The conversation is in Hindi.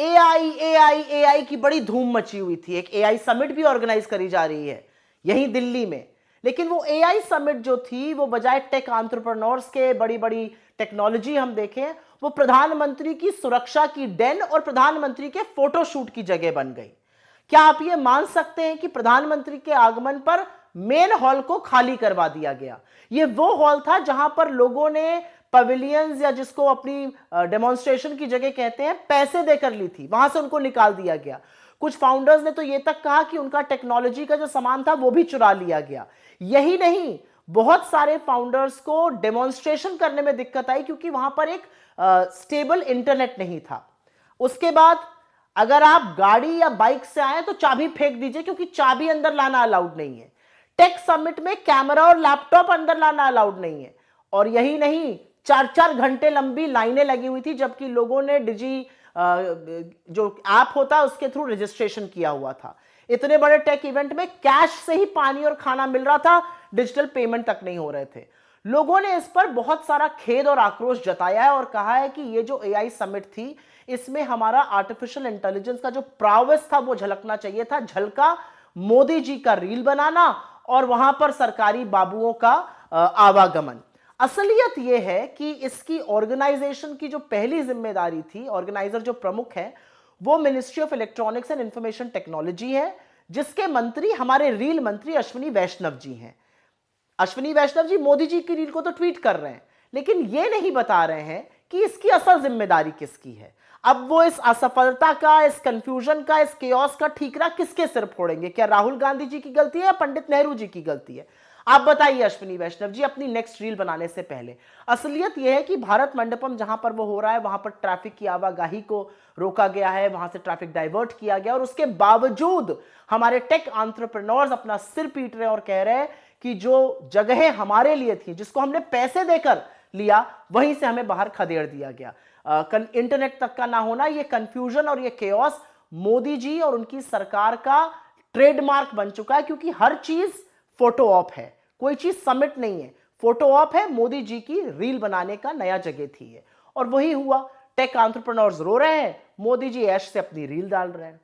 एआई एआई एआई की बड़ी धूम मची हुई थी, एक एआई समिट भी ऑर्गेनाइज करी जा रही है यहीं दिल्ली में। लेकिन वो एआई समिट जो थी वो बजाय टेक एंटरप्रेन्योर्स के, बड़ी बड़ी टेक्नोलॉजी हम देखें, वो प्रधानमंत्री की सुरक्षा की डेन और प्रधानमंत्री के फोटोशूट की जगह बन गई। क्या आप ये मान सकते हैं कि प्रधानमंत्री के आगमन पर मेन हॉल को खाली करवा दिया गया? ये वो हॉल था जहां पर लोगों ने पवेलियंस, या जिसको अपनी डेमोन्स्ट्रेशन की जगह कहते हैं, पैसे देकर ली थी, वहां से उनको निकाल दिया गया। कुछ फाउंडर्स ने तो ये तक कहा कि उनका टेक्नोलॉजी का जो सामान था वो भी चुरा लिया गया। यही नहीं, बहुत सारे फाउंडर्स को डेमोन्स्ट्रेशन करने में दिक्कत आई क्योंकि वहां पर एक स्टेबल इंटरनेट नहीं था। उसके बाद अगर आप गाड़ी या बाइक से आए तो चाबी फेंक दीजिए क्योंकि चाबी अंदर लाना अलाउड नहीं है। टेक समिट में कैमरा और लैपटॉप अंदर लाना अलाउड नहीं है। और यही नहीं, 4-4 घंटे लंबी लाइनें लगी हुई थी, जबकि लोगों ने जो ऐप होता है उसके थ्रू रजिस्ट्रेशन किया हुआ था। इतने बड़े टेक इवेंट में कैश से ही पानी और खाना मिल रहा था, डिजिटल पेमेंट तक नहीं हो रहे थे। लोगों ने इस पर बहुत सारा खेद और आक्रोश जताया है और कहा है कि ये जो एआई समिट थी, इसमें हमारा आर्टिफिशियल इंटेलिजेंस का जो प्रावस था वो झलकना चाहिए था। झलका मोदी जी का रील बनाना और वहां पर सरकारी बाबुओं का आवागमन। असलियत यह है कि इसकी ऑर्गेनाइजेशन की जो पहली जिम्मेदारी थी, ऑर्गेनाइजर जो प्रमुख है, वो ministry of electronics and information technology है, जिसके मंत्री हमारे रील मंत्री अश्विनी वैष्णव जी हैं। अश्विनी वैष्णव जी मोदी जी की रील को तो ट्वीट कर रहे हैं, लेकिन ये नहीं बता रहे हैं कि इसकी असल जिम्मेदारी किसकी है। अब वो इस असफलता का, इस कंफ्यूजन का, इस केओस का ठीकरा किसके सिर फोड़ेंगे? क्या राहुल गांधी जी की गलती है या पंडित नेहरू जी की गलती है? आप बताइए अश्विनी वैष्णव जी, अपनी नेक्स्ट रील बनाने से पहले। असलियत यह है कि भारत मंडपम जहां पर वो हो रहा है वहां पर ट्रैफिक की आवाजाही को रोका गया है, वहां से ट्रैफिक डाइवर्ट किया गया, और उसके बावजूद हमारे टेक एंटरप्रेन्योर्स अपना सिर पीट रहे हैं और कह रहे हैं कि जो जगहें हमारे लिए थी, जिसको हमने पैसे देकर लिया, वहीं से हमें बाहर खदेड़ दिया गया। इंटरनेट तक का ना होना, ये कंफ्यूजन और ये केओस मोदी जी और उनकी सरकार का ट्रेडमार्क बन चुका है, क्योंकि हर चीज फोटो ऑप है, कोई चीज समिट नहीं है, फोटो ऑप है। मोदी जी की रील बनाने का नया जगह थी है, और वही हुआ। टेक एंटरप्रेन्योर्स रो रहे हैं, मोदी जी ऐश से अपनी रील डाल रहे हैं।